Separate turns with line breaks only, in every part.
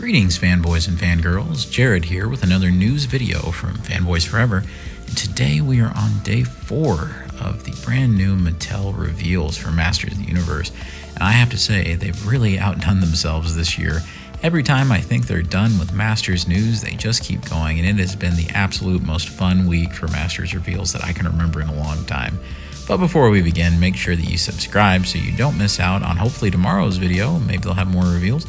Greetings, fanboys and fangirls. Jared here with another news video from Fanboys Forever. And today we are on day 4 of the brand new Mattel reveals for Masters of the Universe. And I have to say, they've really outdone themselves this year. Every time I think they're done with Masters news, they just keep going. And it has been the absolute most fun week for Masters reveals that I can remember in a long time. But before we begin, make sure that you subscribe so you don't miss out on hopefully tomorrow's video. Maybe they'll have more reveals.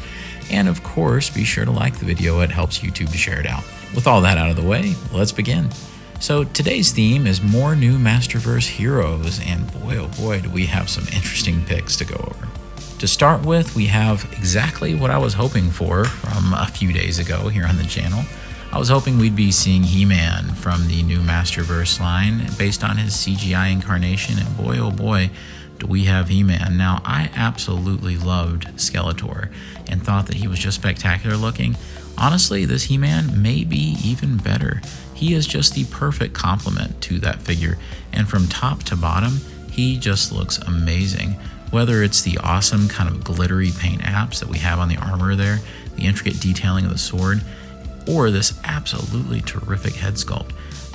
And of course, be sure to like the video. It helps YouTube to share it out. With all that out of the way, let's begin. So today's theme is more new Masterverse heroes, and boy oh boy do we have some interesting picks to go over. To start with, we have exactly what I was hoping for from a few days ago here on the channel. I was hoping we'd be seeing He-Man from the new Masterverse line based on his CGI incarnation, and boy oh boy do we have He-Man. Now, I absolutely loved Skeletor and thought that he was just spectacular looking. Honestly, this He-Man may be even better. He is just the perfect complement to that figure, and from top to bottom, he just looks amazing. Whether it's the awesome kind of glittery paint apps that we have on the armor there, the intricate detailing of the sword, or this absolutely terrific head sculpt.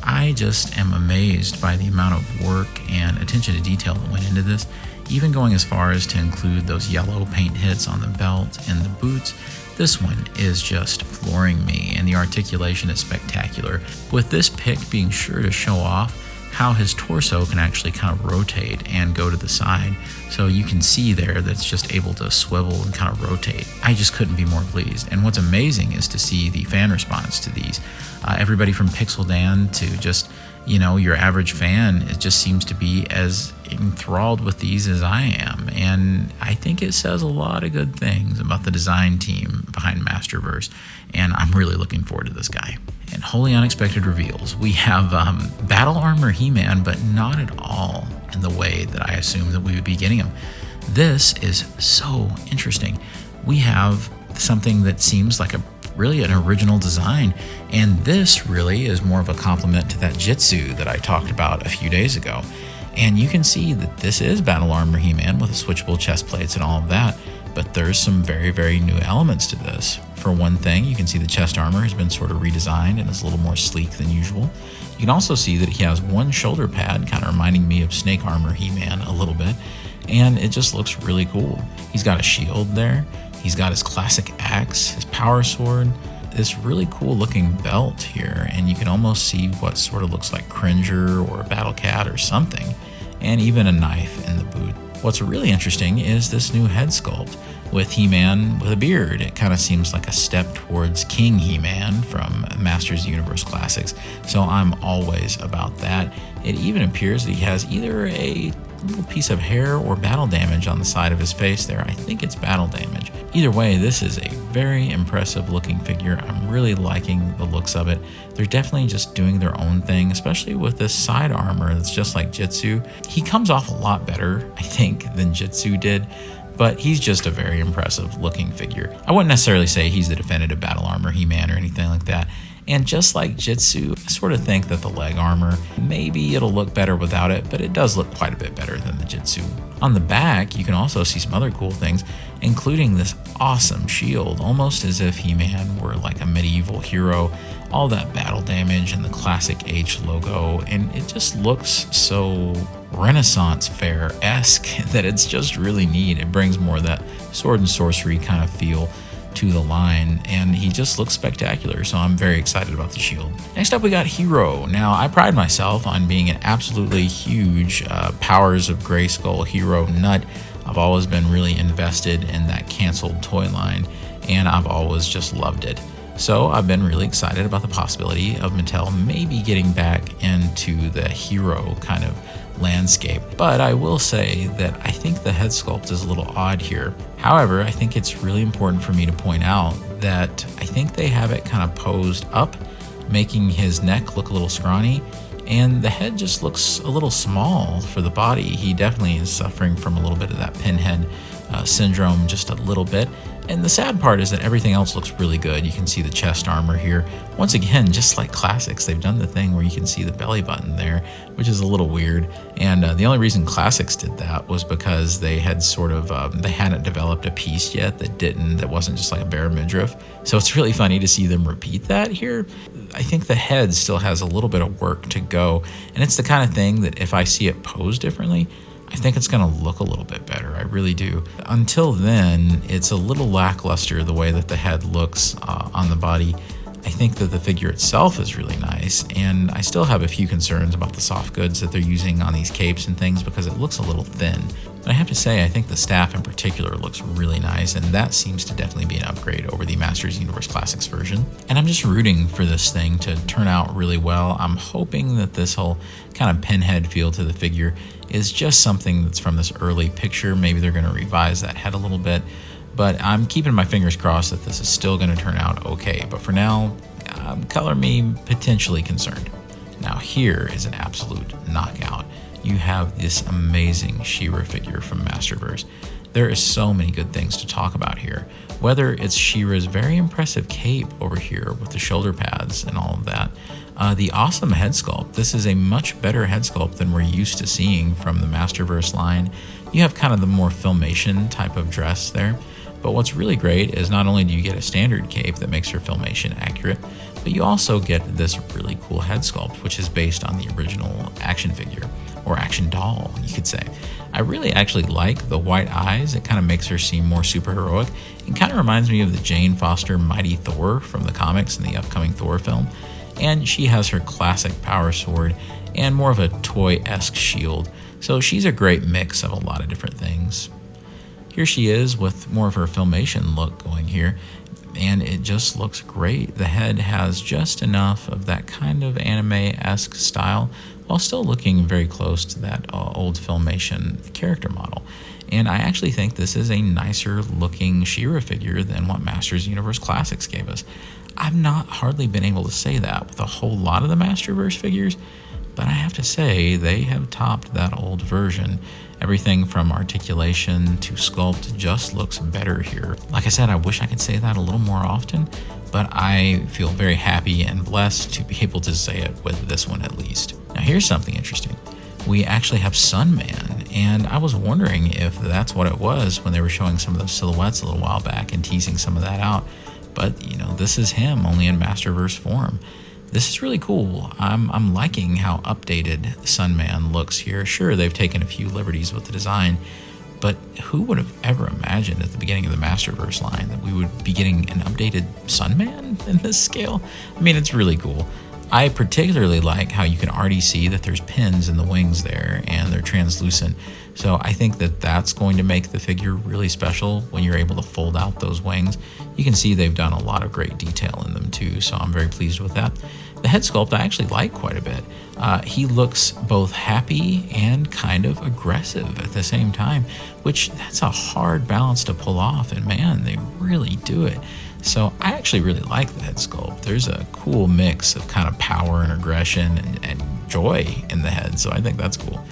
I just am amazed by the amount of work and attention to detail that went into this, even going as far as to include those yellow paint hits on the belt and the boots. This one is just flooring me, and the articulation is spectacular, with this pick being sure to show off how his torso can actually kind of rotate and go to the side. So you can see there that's just able to swivel and kind of rotate. I just couldn't be more pleased. And what's amazing is to see the fan response to these. Everybody from Pixel Dan to just, your average fan, it just seems to be as enthralled with these as I am. And I think it says a lot of good things about the design team behind Masterverse. And I'm really looking forward to this guy. And wholly unexpected reveals. We have Battle Armor He-Man, but not at all in the way that I assumed that we would be getting him. This is so interesting. We have something that seems like really an original design, and this really is more of a compliment to that Jitsu that I talked about a few days ago. And you can see that this is Battle Armor He-Man with the switchable chest plates and all of that, but there's some very, very new elements to this. For one thing, you can see the chest armor has been sort of redesigned and is a little more sleek than usual. You can also see that he has one shoulder pad, kind of reminding me of Snake Armor He-Man a little bit, and it just looks really cool. He's got a shield there, he's got his classic axe, his power sword, this really cool looking belt here, and you can almost see what sort of looks like Cringer or a Battle Cat or something, and even a knife in the boot. What's really interesting is this new head sculpt with He-Man with a beard. It kind of seems like a step towards King He-Man from Masters of the Universe Classics, so I'm always about that. It even appears that he has either a little piece of hair or battle damage on the side of his face there. I think it's battle damage. Either way, this is a very impressive looking figure. I'm really liking the looks of it. They're definitely just doing their own thing, especially with this side armor that's just like Jitsu. He comes off a lot better, I think, than Jitsu did, but he's just a very impressive looking figure. I wouldn't necessarily say he's the definitive Battle Armor He-Man or anything like that. And just like Jitsu, I sort of think that the leg armor, maybe it'll look better without it, but it does look quite a bit better than the Jitsu. On the back, you can also see some other cool things, including this awesome shield, almost as if He-Man were like a medieval hero. All that battle damage and the classic H logo, and it just looks so Renaissance fair-esque that it's just really neat. It brings more of that sword and sorcery kind of feel to the line, and he just looks spectacular, so I'm very excited about the shield. Next up, we got Hero. Now, I pride myself on being an absolutely huge Powers of Grayskull Hero nut. I've always been really invested in that canceled toy line, and I've always just loved it. So I've been really excited about the possibility of Mattel maybe getting back into the hero kind of landscape. But I will say that I think the head sculpt is a little odd here. However, I think it's really important for me to point out that I think they have it kind of posed up, making his neck look a little scrawny, and the head just looks a little small for the body. He definitely is suffering from a little bit of that pinhead syndrome just a little bit. And the sad part is that everything else looks really good. You can see the chest armor here. Once again, just like Classics, they've done the thing where you can see the belly button there, which is a little weird. And the only reason Classics did that was because they had sort of, they hadn't developed a piece yet that wasn't just like a bare midriff. So it's really funny to see them repeat that here. I think the head still has a little bit of work to go. And it's the kind of thing that if I see it posed differently, I think it's going to look a little bit better. I really do. Until then, it's a little lackluster the way that the head looks on the body. I think that the figure itself is really nice, and I still have a few concerns about the soft goods that they're using on these capes and things because it looks a little thin. But I have to say, I think the staff in particular looks really nice, and that seems to definitely be an upgrade over the Masters Universe Classics version. And I'm just rooting for this thing to turn out really well. I'm hoping that this whole kind of pinhead feel to the figure is just something that's from this early picture. Maybe they're going to revise that head a little bit. But I'm keeping my fingers crossed that this is still going to turn out okay. But for now, color me potentially concerned. Now here is an absolute knockout. You have this amazing She-Ra figure from Masterverse. There is so many good things to talk about here. Whether it's She-Ra's very impressive cape over here with the shoulder pads and all of that, the awesome head sculpt. This is a much better head sculpt than we're used to seeing from the Masterverse line. You have kind of the more Filmation type of dress there. But what's really great is not only do you get a standard cape that makes her Filmation accurate, but you also get this really cool head sculpt, which is based on the original action figure, or action doll, you could say. I really actually like the white eyes. It kind of makes her seem more superheroic. It kind of reminds me of the Jane Foster Mighty Thor from the comics in the upcoming Thor film. And she has her classic power sword and more of a toy-esque shield. So she's a great mix of a lot of different things. Here she is with more of her Filmation look going here, and it just looks great. The head has just enough of that kind of anime-esque style while still looking very close to that old Filmation character model. And I actually think this is a nicer looking She-Ra figure than what Masters Universe Classics gave us. I've not hardly been able to say that with a whole lot of the Masterverse figures, but I have to say they have topped that old version. Everything from articulation to sculpt just looks better here. Like I said, I wish I could say that a little more often, but I feel very happy and blessed to be able to say it with this one at least. Now here's something interesting. We actually have Sunman, and I was wondering if that's what it was when they were showing some of those silhouettes a little while back and teasing some of that out. But, you know, this is him only in Masterverse form. This is really cool. I'm liking how updated Sunman looks here. Sure, they've taken a few liberties with the design, but who would have ever imagined at the beginning of the Masterverse line that we would be getting an updated Sunman in this scale? I mean, it's really cool. I particularly like how you can already see that there's pins in the wings there and they're translucent. So I think that that's going to make the figure really special when you're able to fold out those wings. You can see they've done a lot of great detail in them too, so I'm very pleased with that. The head sculpt I actually like quite a bit. He looks both happy and kind of aggressive at the same time, which that's a hard balance to pull off, and man, they really do it. So I actually really like the head sculpt. There's a cool mix of kind of power and aggression and joy in the head, so I think that's cool.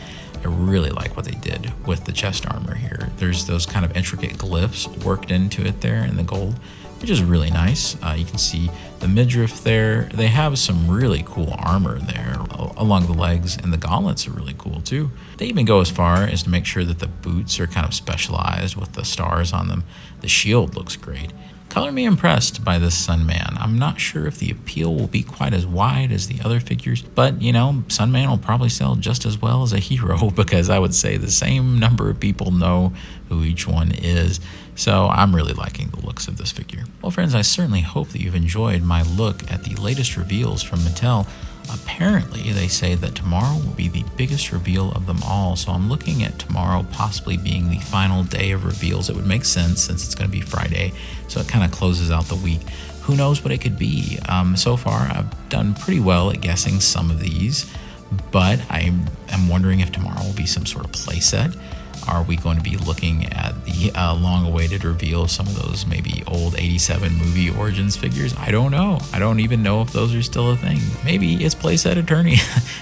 I really like what they did with the chest armor here. There's those kind of intricate glyphs worked into it there in the gold, which is really nice. You can see the midriff there. They have some really cool armor there along the legs, and the gauntlets are really cool too. They even go as far as to make sure that the boots are kind of specialized with the stars on them. The shield looks great. Color me impressed by this Sunman. I'm not sure if the appeal will be quite as wide as the other figures, but you know, Sunman will probably sell just as well as a hero because I would say the same number of people know who each one is. So I'm really liking the looks of this figure. Well friends, I certainly hope that you've enjoyed my look at the latest reveals from Mattel. Apparently, they say that tomorrow will be the biggest reveal of them all, so I'm looking at tomorrow possibly being the final day of reveals. It would make sense since it's going to be Friday, so it kind of closes out the week. Who knows what it could be? So far, I've done pretty well at guessing some of these, but I am wondering if tomorrow will be some sort of playset. Are we going to be looking at the long-awaited reveal of some of those maybe old 87 movie Origins figures? I don't know. I don't even know if those are still a thing. Maybe it's Playset Attorney.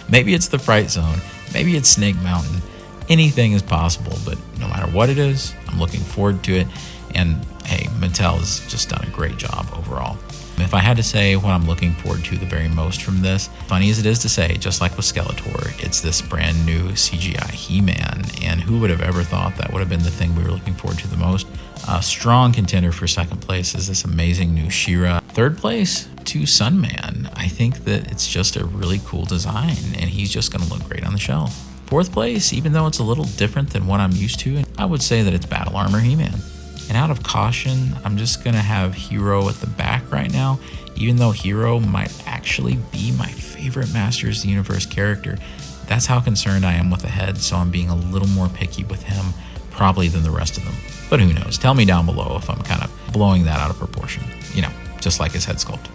Maybe it's the Fright Zone. Maybe it's Snake Mountain. anything is possible, but no matter what it is, I'm looking forward to it. And hey, Mattel has just done a great job overall. If I had to say what I'm looking forward to the very most from this, funny as it is to say, just like with Skeletor, it's this brand new CGI He-Man. And who would have ever thought that would have been the thing we were looking forward to the most? A strong contender for second place is this amazing new She-Ra. Third place to Sunman. I think that it's just a really cool design, and he's just going to look great on the shelf. Fourth place, even though it's a little different than what I'm used to, I would say that it's Battle Armor He-Man. And out of caution, I'm just going to have Hero at the back right now, even though Hero might actually be my favorite Masters of the Universe character. That's how concerned I am with the head, so I'm being a little more picky with him probably than the rest of them. But who knows? Tell me down below if I'm kind of blowing that out of proportion. You know, just like his head sculpt.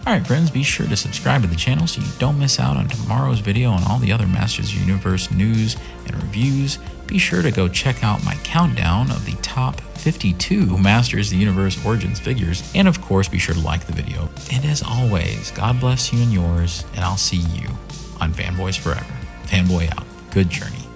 Alright friends, be sure to subscribe to the channel so you don't miss out on tomorrow's video and all the other Masters of the Universe news and reviews. Be sure to go check out my countdown of the top 52 Masters of the Universe Origins figures. And of course, be sure to like the video. And as always, God bless you and yours, and I'll see you on Fanboys Forever. Fanboy out. Good journey.